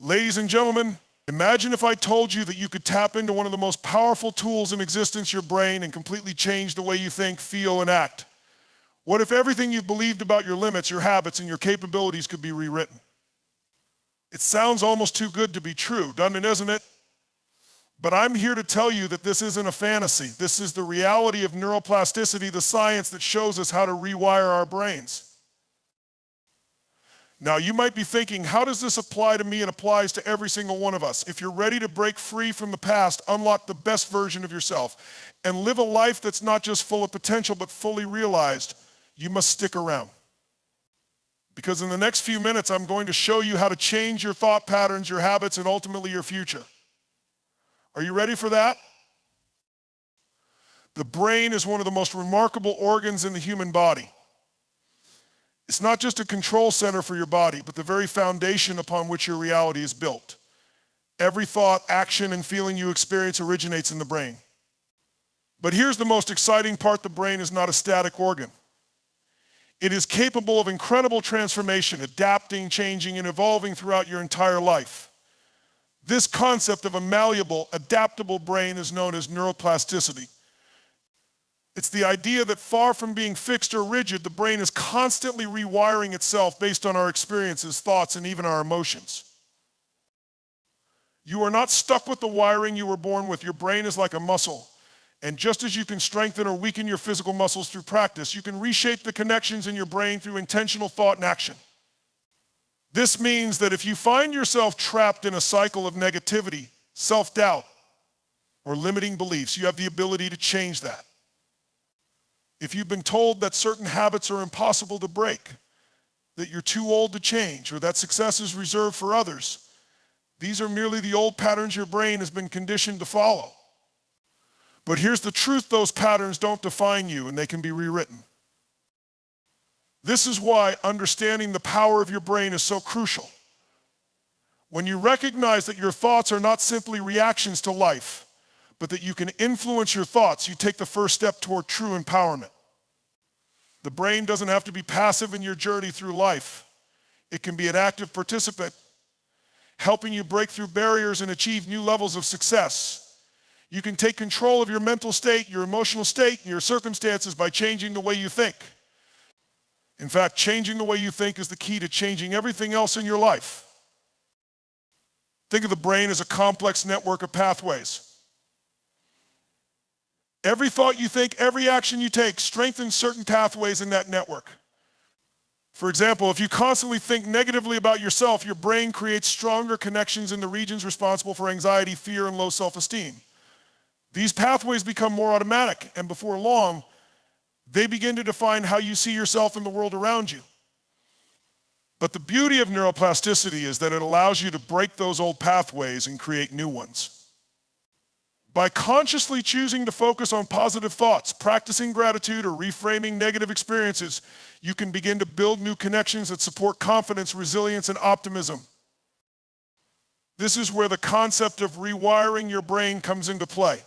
Ladies and gentlemen, imagine if I told you that you could tap into one of the most powerful tools in existence, your brain, and completely change the way you think, feel, and act. What if everything you've believed about your limits, your habits, and your capabilities could be rewritten? It sounds almost too good to be true, doesn't it? But I'm here to tell you that this isn't a fantasy. This is the reality of neuroplasticity, the science that shows us how to rewire our brains. Now, you might be thinking, how does this apply to me and applies to every single one of us? If you're ready to break free from the past, unlock the best version of yourself, and live a life that's not just full of potential, but fully realized, you must stick around. Because in the next few minutes, I'm going to show you how to change your thought patterns, your habits, and ultimately your future. Are you ready for that? The brain is one of the most remarkable organs in the human body. It's not just a control center for your body, but the very foundation upon which your reality is built. Every thought, action, and feeling you experience originates in the brain. But here's the most exciting part: the brain is not a static organ. It is capable of incredible transformation, adapting, changing, and evolving throughout your entire life. This concept of a malleable, adaptable brain is known as neuroplasticity. It's the idea that far from being fixed or rigid, the brain is constantly rewiring itself based on our experiences, thoughts, and even our emotions. You are not stuck with the wiring you were born with. Your brain is like a muscle. And just as you can strengthen or weaken your physical muscles through practice, you can reshape the connections in your brain through intentional thought and action. This means that if you find yourself trapped in a cycle of negativity, self-doubt, or limiting beliefs, you have the ability to change that. If you've been told that certain habits are impossible to break, that you're too old to change, or that success is reserved for others, these are merely the old patterns your brain has been conditioned to follow. But here's the truth: those patterns don't define you, and they can be rewritten. This is why understanding the power of your brain is so crucial. When you recognize that your thoughts are not simply reactions to life, but that you can influence your thoughts, you take the first step toward true empowerment. The brain doesn't have to be passive in your journey through life. It can be an active participant, helping you break through barriers and achieve new levels of success. You can take control of your mental state, your emotional state, and your circumstances by changing the way you think. In fact, changing the way you think is the key to changing everything else in your life. Think of the brain as a complex network of pathways. Every thought you think, every action you take strengthens certain pathways in that network. For example, if you constantly think negatively about yourself, your brain creates stronger connections in the regions responsible for anxiety, fear, and low self-esteem. These pathways become more automatic, and before long, they begin to define how you see yourself and the world around you. But the beauty of neuroplasticity is that it allows you to break those old pathways and create new ones. By consciously choosing to focus on positive thoughts, practicing gratitude, or reframing negative experiences, you can begin to build new connections that support confidence, resilience, and optimism. This is where the concept of rewiring your brain comes into play.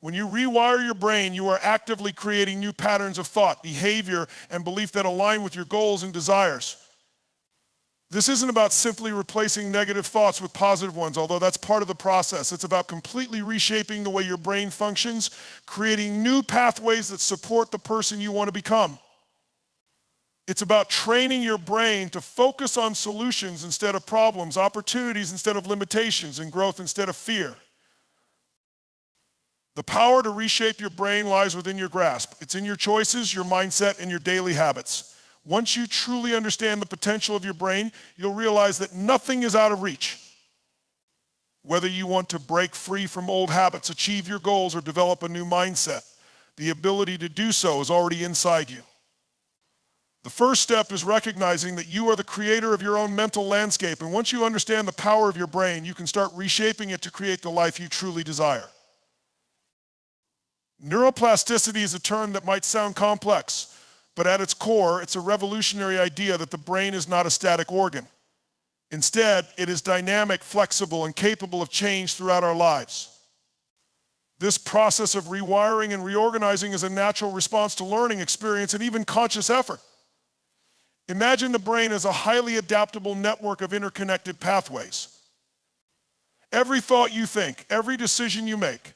When you rewire your brain, you are actively creating new patterns of thought, behavior, and belief that align with your goals and desires. This isn't about simply replacing negative thoughts with positive ones, although that's part of the process. It's about completely reshaping the way your brain functions, creating new pathways that support the person you want to become. It's about training your brain to focus on solutions instead of problems, opportunities instead of limitations, and growth instead of fear. The power to reshape your brain lies within your grasp. It's in your choices, your mindset, and your daily habits. Once you truly understand the potential of your brain, you'll realize that nothing is out of reach. Whether you want to break free from old habits, achieve your goals, or develop a new mindset, the ability to do so is already inside you. The first step is recognizing that you are the creator of your own mental landscape, and once you understand the power of your brain, you can start reshaping it to create the life you truly desire. Neuroplasticity is a term that might sound complex, but at its core, it's a revolutionary idea that the brain is not a static organ. Instead, it is dynamic, flexible, and capable of change throughout our lives. This process of rewiring and reorganizing is a natural response to learning, experience, and even conscious effort. Imagine the brain as a highly adaptable network of interconnected pathways. Every thought you think, every decision you make,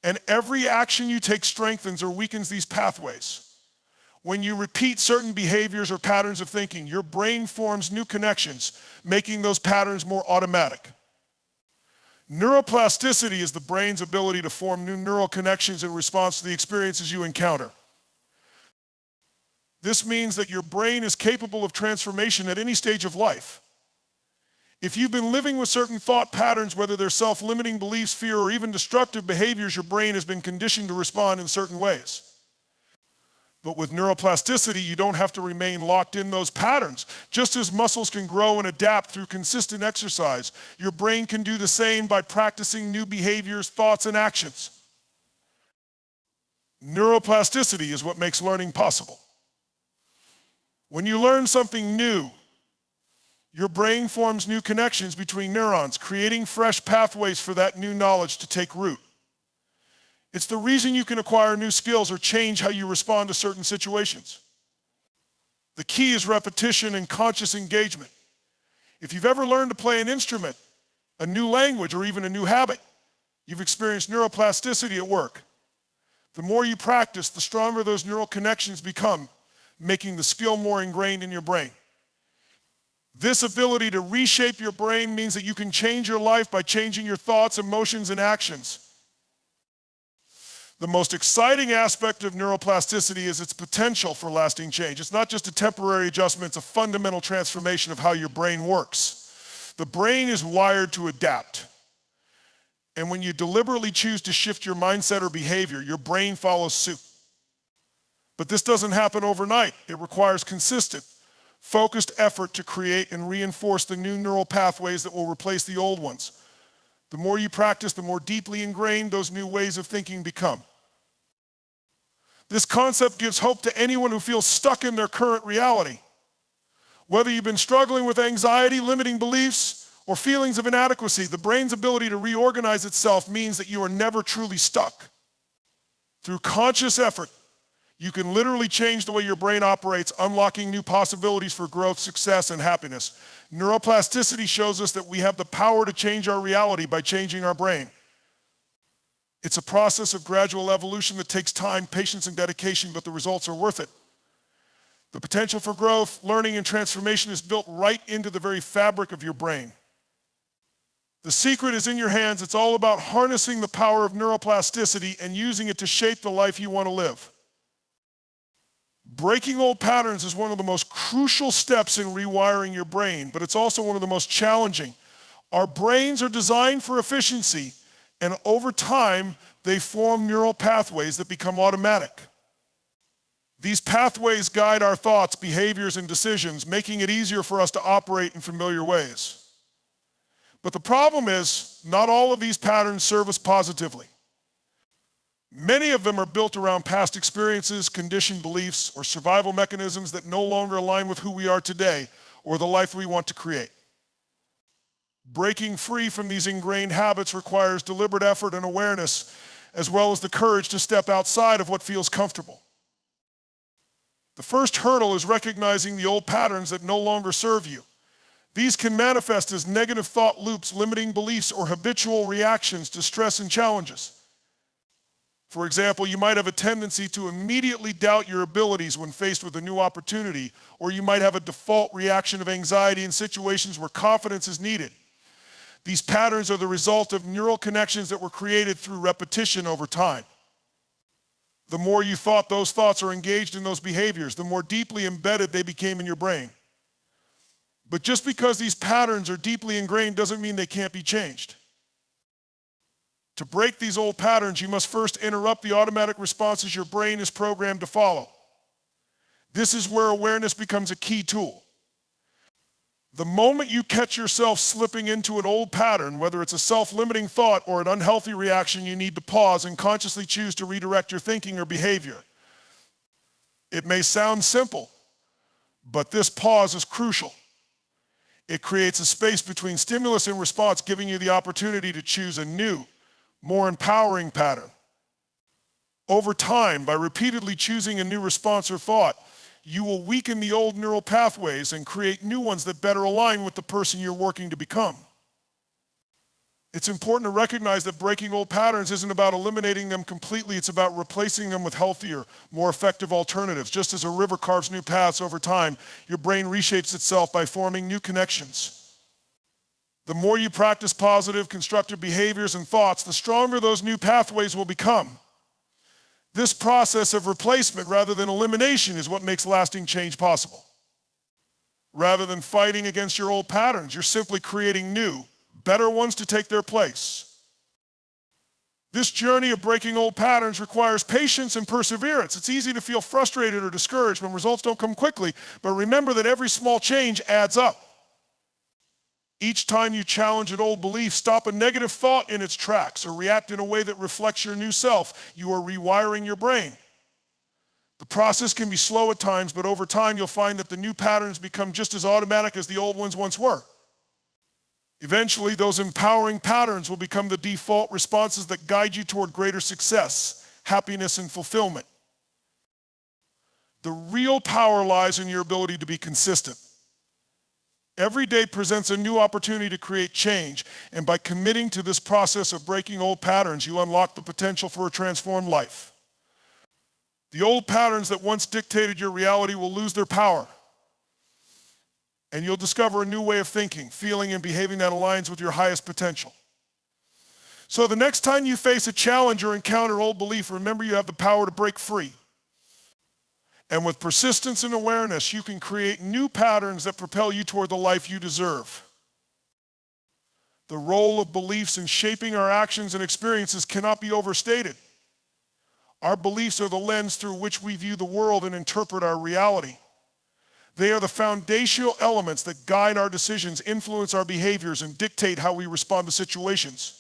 and every action you take strengthens or weakens these pathways. When you repeat certain behaviors or patterns of thinking, your brain forms new connections, making those patterns more automatic. Neuroplasticity is the brain's ability to form new neural connections in response to the experiences you encounter. This means that your brain is capable of transformation at any stage of life. If you've been living with certain thought patterns, whether they're self-limiting beliefs, fear, or even destructive behaviors, your brain has been conditioned to respond in certain ways. But with neuroplasticity, you don't have to remain locked in those patterns. Just as muscles can grow and adapt through consistent exercise, your brain can do the same by practicing new behaviors, thoughts, and actions. Neuroplasticity is what makes learning possible. When you learn something new, your brain forms new connections between neurons, creating fresh pathways for that new knowledge to take root. It's the reason you can acquire new skills or change how you respond to certain situations. The key is repetition and conscious engagement. If you've ever learned to play an instrument, a new language, or even a new habit, you've experienced neuroplasticity at work. The more you practice, the stronger those neural connections become, making the skill more ingrained in your brain. This ability to reshape your brain means that you can change your life by changing your thoughts, emotions, and actions. The most exciting aspect of neuroplasticity is its potential for lasting change. It's not just a temporary adjustment, it's a fundamental transformation of how your brain works. The brain is wired to adapt. And when you deliberately choose to shift your mindset or behavior, your brain follows suit. But this doesn't happen overnight. It requires consistent, focused effort to create and reinforce the new neural pathways that will replace the old ones. The more you practice, the more deeply ingrained those new ways of thinking become. This concept gives hope to anyone who feels stuck in their current reality. Whether you've been struggling with anxiety, limiting beliefs, or feelings of inadequacy, the brain's ability to reorganize itself means that you are never truly stuck. Through conscious effort, you can literally change the way your brain operates, unlocking new possibilities for growth, success, and happiness. Neuroplasticity shows us that we have the power to change our reality by changing our brain. It's a process of gradual evolution that takes time, patience, and dedication, but the results are worth it. The potential for growth, learning, and transformation is built right into the very fabric of your brain. The secret is in your hands. It's all about harnessing the power of neuroplasticity and using it to shape the life you want to live. Breaking old patterns is one of the most crucial steps in rewiring your brain, but it's also one of the most challenging. Our brains are designed for efficiency, and over time, they form neural pathways that become automatic. These pathways guide our thoughts, behaviors, and decisions, making it easier for us to operate in familiar ways. But the problem is, not all of these patterns serve us positively. Many of them are built around past experiences, conditioned beliefs, or survival mechanisms that no longer align with who we are today or the life we want to create. Breaking free from these ingrained habits requires deliberate effort and awareness, as well as the courage to step outside of what feels comfortable. The first hurdle is recognizing the old patterns that no longer serve you. These can manifest as negative thought loops, limiting beliefs, or habitual reactions to stress and challenges. For example, you might have a tendency to immediately doubt your abilities when faced with a new opportunity, or you might have a default reaction of anxiety in situations where confidence is needed. These patterns are the result of neural connections that were created through repetition over time. The more you thought those thoughts are engaged in those behaviors, the more deeply embedded they became in your brain. But just because these patterns are deeply ingrained doesn't mean they can't be changed. To break these old patterns, you must first interrupt the automatic responses your brain is programmed to follow. This is where awareness becomes a key tool. The moment you catch yourself slipping into an old pattern, whether it's a self-limiting thought or an unhealthy reaction, you need to pause and consciously choose to redirect your thinking or behavior. It may sound simple, but this pause is crucial. It creates a space between stimulus and response, giving you the opportunity to choose a new, more empowering pattern. Over time, by repeatedly choosing a new response or thought, you will weaken the old neural pathways and create new ones that better align with the person you're working to become. It's important to recognize that breaking old patterns isn't about eliminating them completely, it's about replacing them with healthier, more effective alternatives. Just as a river carves new paths over time, your brain reshapes itself by forming new connections. The more you practice positive, constructive behaviors and thoughts, the stronger those new pathways will become. This process of replacement rather than elimination is what makes lasting change possible. Rather than fighting against your old patterns, you're simply creating new, better ones to take their place. This journey of breaking old patterns requires patience and perseverance. It's easy to feel frustrated or discouraged when results don't come quickly, but remember that every small change adds up. Each time you challenge an old belief, stop a negative thought in its tracks or react in a way that reflects your new self. You are rewiring your brain. The process can be slow at times, but over time you'll find that the new patterns become just as automatic as the old ones once were. Eventually, those empowering patterns will become the default responses that guide you toward greater success, happiness, and fulfillment. The real power lies in your ability to be consistent. Every day presents a new opportunity to create change, and by committing to this process of breaking old patterns, you unlock the potential for a transformed life. The old patterns that once dictated your reality will lose their power, and you'll discover a new way of thinking, feeling, and behaving that aligns with your highest potential. So the next time you face a challenge or encounter old belief, remember you have the power to break free. And with persistence and awareness, you can create new patterns that propel you toward the life you deserve. The role of beliefs in shaping our actions and experiences cannot be overstated. Our beliefs are the lens through which we view the world and interpret our reality. They are the foundational elements that guide our decisions, influence our behaviors, and dictate how we respond to situations.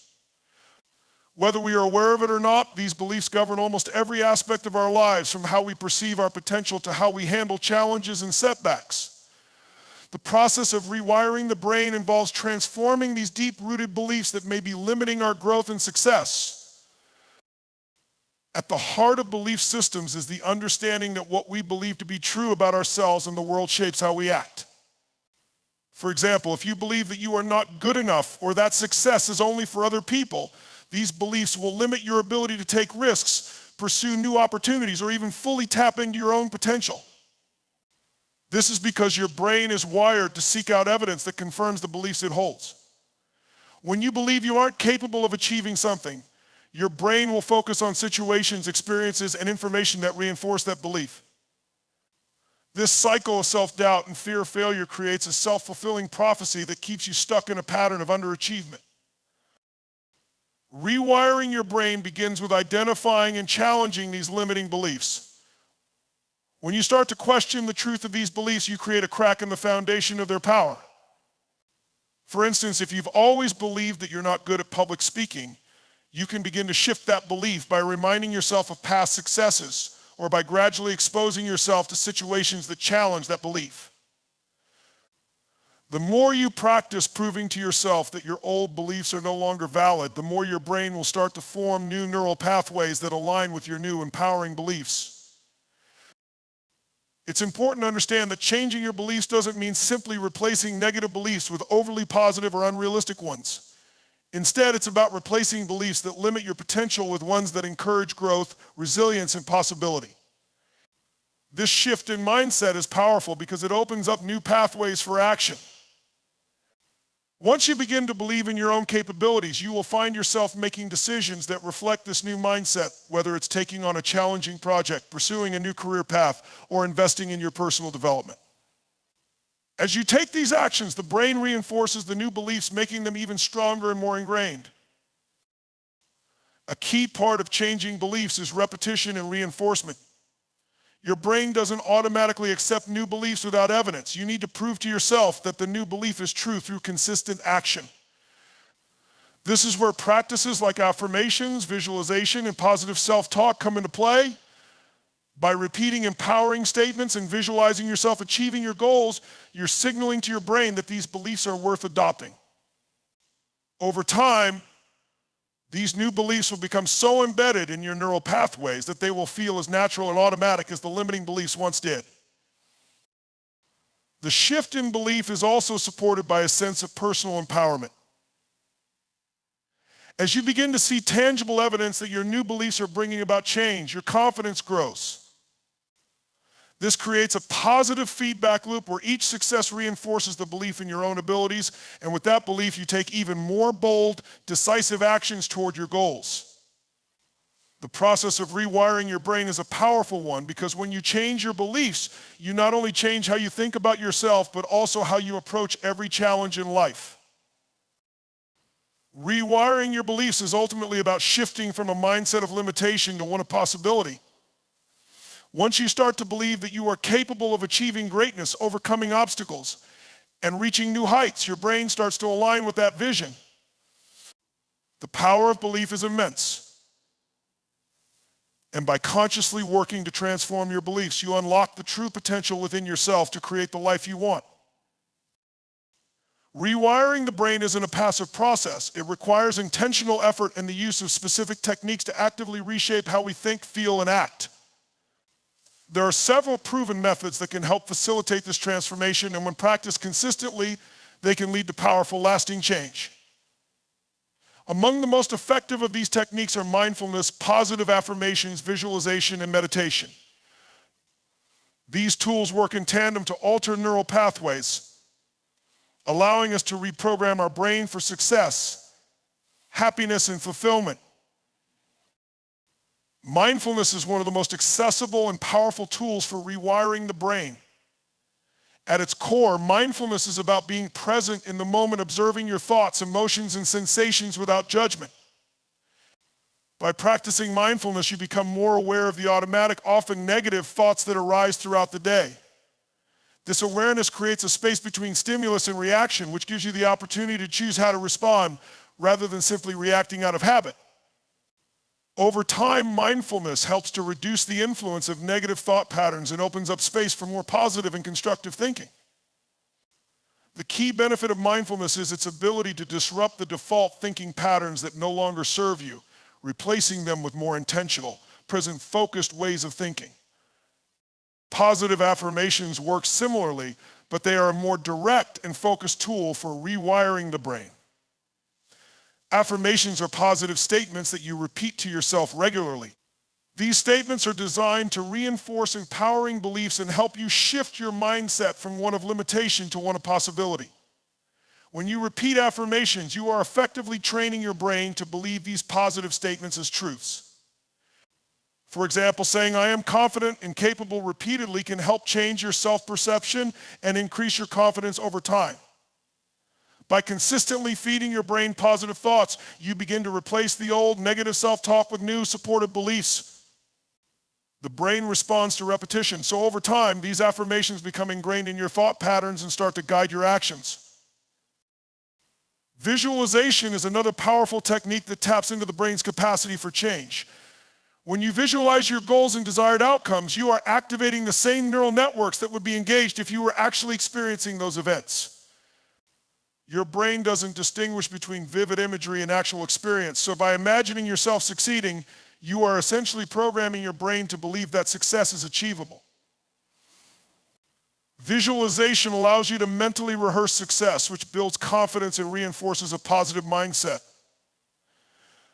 Whether we are aware of it or not, these beliefs govern almost every aspect of our lives, from how we perceive our potential to how we handle challenges and setbacks. The process of rewiring the brain involves transforming these deep-rooted beliefs that may be limiting our growth and success. At the heart of belief systems is the understanding that what we believe to be true about ourselves and the world shapes how we act. For example, if you believe that you are not good enough or that success is only for other people, these beliefs will limit your ability to take risks, pursue new opportunities, or even fully tap into your own potential. This is because your brain is wired to seek out evidence that confirms the beliefs it holds. When you believe you aren't capable of achieving something, your brain will focus on situations, experiences, and information that reinforce that belief. This cycle of self-doubt and fear of failure creates a self-fulfilling prophecy that keeps you stuck in a pattern of underachievement. Rewiring your brain begins with identifying and challenging these limiting beliefs. When you start to question the truth of these beliefs, you create a crack in the foundation of their power. For instance, if you've always believed that you're not good at public speaking, you can begin to shift that belief by reminding yourself of past successes or by gradually exposing yourself to situations that challenge that belief. The more you practice proving to yourself that your old beliefs are no longer valid, the more your brain will start to form new neural pathways that align with your new empowering beliefs. It's important to understand that changing your beliefs doesn't mean simply replacing negative beliefs with overly positive or unrealistic ones. Instead, it's about replacing beliefs that limit your potential with ones that encourage growth, resilience, and possibility. This shift in mindset is powerful because it opens up new pathways for action. Once you begin to believe in your own capabilities, you will find yourself making decisions that reflect this new mindset, whether it's taking on a challenging project, pursuing a new career path, or investing in your personal development. As you take these actions, the brain reinforces the new beliefs, making them even stronger and more ingrained. A key part of changing beliefs is repetition and reinforcement. Your brain doesn't automatically accept new beliefs without evidence. You need to prove to yourself that the new belief is true through consistent action. This is where practices like affirmations, visualization, and positive self-talk come into play. By repeating empowering statements and visualizing yourself achieving your goals, you're signaling to your brain that these beliefs are worth adopting. Over time, these new beliefs will become so embedded in your neural pathways that they will feel as natural and automatic as the limiting beliefs once did. The shift in belief is also supported by a sense of personal empowerment. As you begin to see tangible evidence that your new beliefs are bringing about change, your confidence grows. This creates a positive feedback loop where each success reinforces the belief in your own abilities, and with that belief, you take even more bold, decisive actions toward your goals. The process of rewiring your brain is a powerful one because when you change your beliefs, you not only change how you think about yourself, but also how you approach every challenge in life. Rewiring your beliefs is ultimately about shifting from a mindset of limitation to one of possibility. Once you start to believe that you are capable of achieving greatness, overcoming obstacles, and reaching new heights, your brain starts to align with that vision. The power of belief is immense. And by consciously working to transform your beliefs, you unlock the true potential within yourself to create the life you want. Rewiring the brain isn't a passive process. It requires intentional effort and the use of specific techniques to actively reshape how we think, feel, and act. There are several proven methods that can help facilitate this transformation, and when practiced consistently, they can lead to powerful, lasting change. Among the most effective of these techniques are mindfulness, positive affirmations, visualization, and meditation. These tools work in tandem to alter neural pathways, allowing us to reprogram our brain for success, happiness, and fulfillment. Mindfulness is one of the most accessible and powerful tools for rewiring the brain. At its core, mindfulness is about being present in the moment, observing your thoughts, emotions, and sensations without judgment. By practicing mindfulness, you become more aware of the automatic, often negative thoughts that arise throughout the day. This awareness creates a space between stimulus and reaction, which gives you the opportunity to choose how to respond rather than simply reacting out of habit. Over time, mindfulness helps to reduce the influence of negative thought patterns and opens up space for more positive and constructive thinking. The key benefit of mindfulness is its ability to disrupt the default thinking patterns that no longer serve you, replacing them with more intentional, present-focused ways of thinking. Positive affirmations work similarly, but they are a more direct and focused tool for rewiring the brain. Affirmations are positive statements that you repeat to yourself regularly. These statements are designed to reinforce empowering beliefs and help you shift your mindset from one of limitation to one of possibility. When you repeat affirmations, you are effectively training your brain to believe these positive statements as truths. For example, saying "I am confident and capable" repeatedly can help change your self-perception and increase your confidence over time. By consistently feeding your brain positive thoughts, you begin to replace the old negative self-talk with new supportive beliefs. The brain responds to repetition, so over time, these affirmations become ingrained in your thought patterns and start to guide your actions. Visualization is another powerful technique that taps into the brain's capacity for change. When you visualize your goals and desired outcomes, you are activating the same neural networks that would be engaged if you were actually experiencing those events. Your brain doesn't distinguish between vivid imagery and actual experience, so by imagining yourself succeeding, you are essentially programming your brain to believe that success is achievable. Visualization allows you to mentally rehearse success, which builds confidence and reinforces a positive mindset.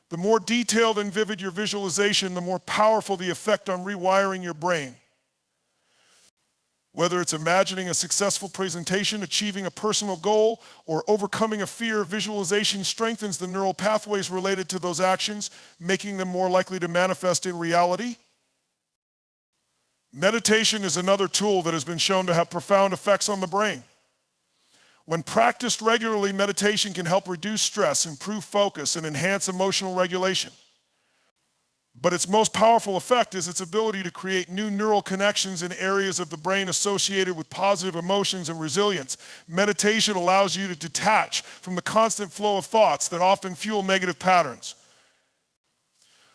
The more detailed and vivid your visualization, the more powerful the effect on rewiring your brain. Whether it's imagining a successful presentation, achieving a personal goal, or overcoming a fear, visualization strengthens the neural pathways related to those actions, making them more likely to manifest in reality. Meditation is another tool that has been shown to have profound effects on the brain. When practiced regularly, meditation can help reduce stress, improve focus, and enhance emotional regulation. But its most powerful effect is its ability to create new neural connections in areas of the brain associated with positive emotions and resilience. Meditation allows you to detach from the constant flow of thoughts that often fuel negative patterns.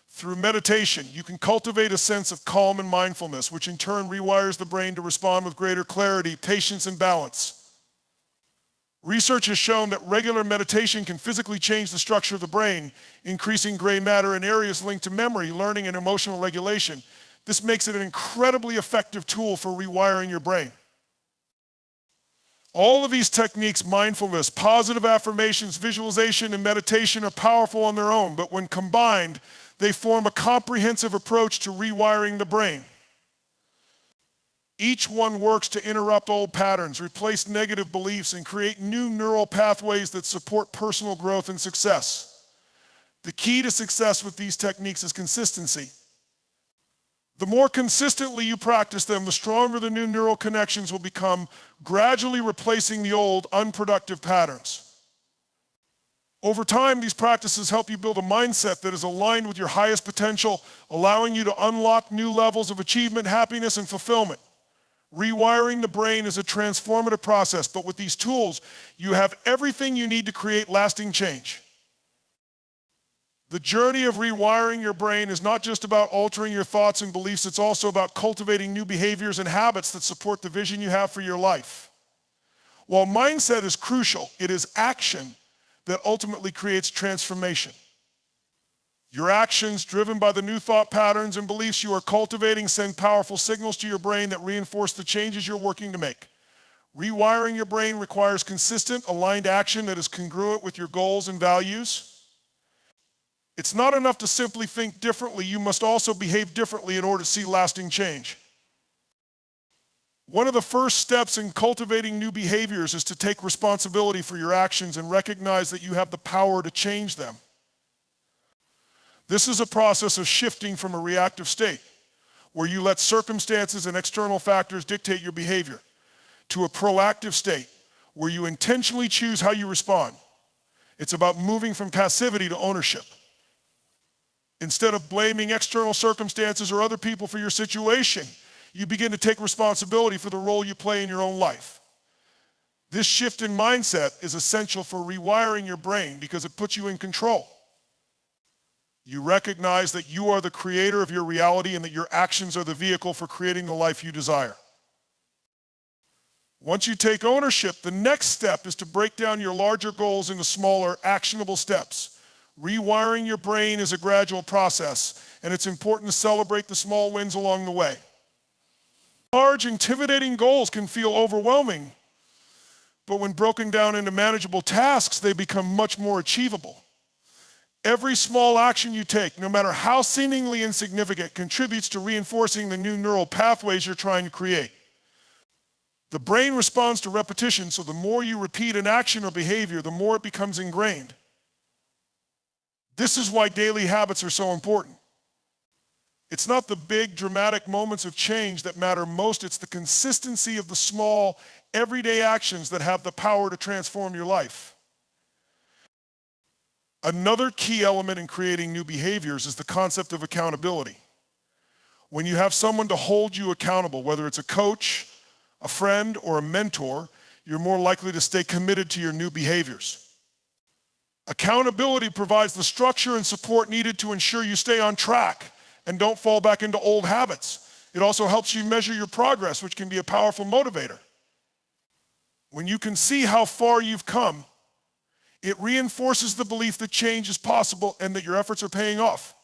Through meditation, you can cultivate a sense of calm and mindfulness, which in turn rewires the brain to respond with greater clarity, patience, and balance. Research has shown that regular meditation can physically change the structure of the brain, increasing gray matter in areas linked to memory, learning, and emotional regulation. This makes it an incredibly effective tool for rewiring your brain. All of these techniques, mindfulness, positive affirmations, visualization, and meditation, are powerful on their own, but when combined, they form a comprehensive approach to rewiring the brain. Each one works to interrupt old patterns, replace negative beliefs, and create new neural pathways that support personal growth and success. The key to success with these techniques is consistency. The more consistently you practice them, the stronger the new neural connections will become, gradually replacing the old, unproductive patterns. Over time, these practices help you build a mindset that is aligned with your highest potential, allowing you to unlock new levels of achievement, happiness, and fulfillment. Rewiring the brain is a transformative process, but with these tools, you have everything you need to create lasting change. The journey of rewiring your brain is not just about altering your thoughts and beliefs, it's also about cultivating new behaviors and habits that support the vision you have for your life. While mindset is crucial, it is action that ultimately creates transformation. Your actions, driven by the new thought patterns and beliefs you are cultivating, send powerful signals to your brain that reinforce the changes you're working to make. Rewiring your brain requires consistent, aligned action that is congruent with your goals and values. It's not enough to simply think differently, you must also behave differently in order to see lasting change. One of the first steps in cultivating new behaviors is to take responsibility for your actions and recognize that you have the power to change them. This is a process of shifting from a reactive state, where you let circumstances and external factors dictate your behavior, to a proactive state, where you intentionally choose how you respond. It's about moving from passivity to ownership. Instead of blaming external circumstances or other people for your situation, you begin to take responsibility for the role you play in your own life. This shift in mindset is essential for rewiring your brain because it puts you in control. You recognize that you are the creator of your reality and that your actions are the vehicle for creating the life you desire. Once you take ownership, the next step is to break down your larger goals into smaller, actionable steps. Rewiring your brain is a gradual process, and it's important to celebrate the small wins along the way. Large, intimidating goals can feel overwhelming, but when broken down into manageable tasks, they become much more achievable. Every small action you take, no matter how seemingly insignificant, contributes to reinforcing the new neural pathways you're trying to create. The brain responds to repetition, so the more you repeat an action or behavior, the more it becomes ingrained. This is why daily habits are so important. It's not the big, dramatic moments of change that matter most, it's the consistency of the small, everyday actions that have the power to transform your life. Another key element in creating new behaviors is the concept of accountability. When you have someone to hold you accountable, whether it's a coach, a friend, or a mentor, you're more likely to stay committed to your new behaviors. Accountability provides the structure and support needed to ensure you stay on track and don't fall back into old habits. It also helps you measure your progress, which can be a powerful motivator. When you can see how far you've come, it reinforces the belief that change is possible and that your efforts are paying off.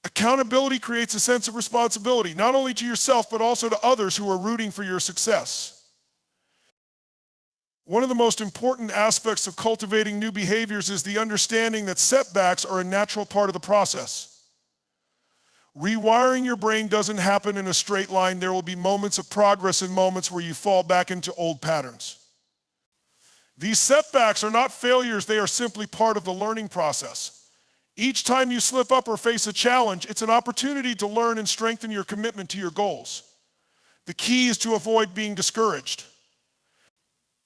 Accountability creates a sense of responsibility, not only to yourself, but also to others who are rooting for your success. One of the most important aspects of cultivating new behaviors is the understanding that setbacks are a natural part of the process. Rewiring your brain doesn't happen in a straight line. There will be moments of progress and moments where you fall back into old patterns. These setbacks are not failures, they are simply part of the learning process. Each time you slip up or face a challenge, it's an opportunity to learn and strengthen your commitment to your goals. The key is to avoid being discouraged.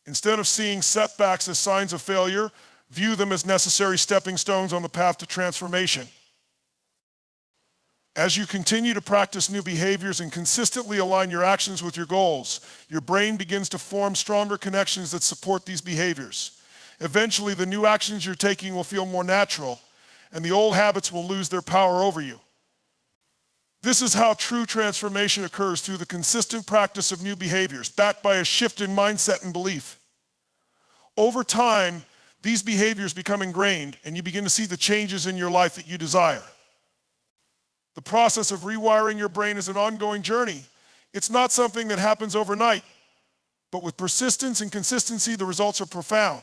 Instead of seeing setbacks as signs of failure, view them as necessary stepping stones on the path to transformation. As you continue to practice new behaviors and consistently align your actions with your goals, your brain begins to form stronger connections that support these behaviors. Eventually, the new actions you're taking will feel more natural, and the old habits will lose their power over you. This is how true transformation occurs, through the consistent practice of new behaviors, backed by a shift in mindset and belief. Over time, these behaviors become ingrained, and you begin to see the changes in your life that you desire. The process of rewiring your brain is an ongoing journey. It's not something that happens overnight. But with persistence and consistency, the results are profound.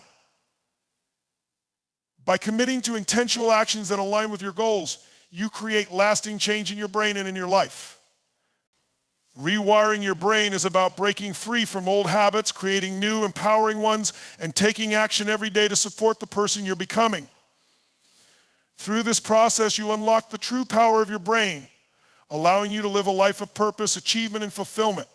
By committing to intentional actions that align with your goals, you create lasting change in your brain and in your life. Rewiring your brain is about breaking free from old habits, creating new, empowering ones, and taking action every day to support the person you're becoming. Through this process, you unlock the true power of your brain, allowing you to live a life of purpose, achievement, and fulfillment.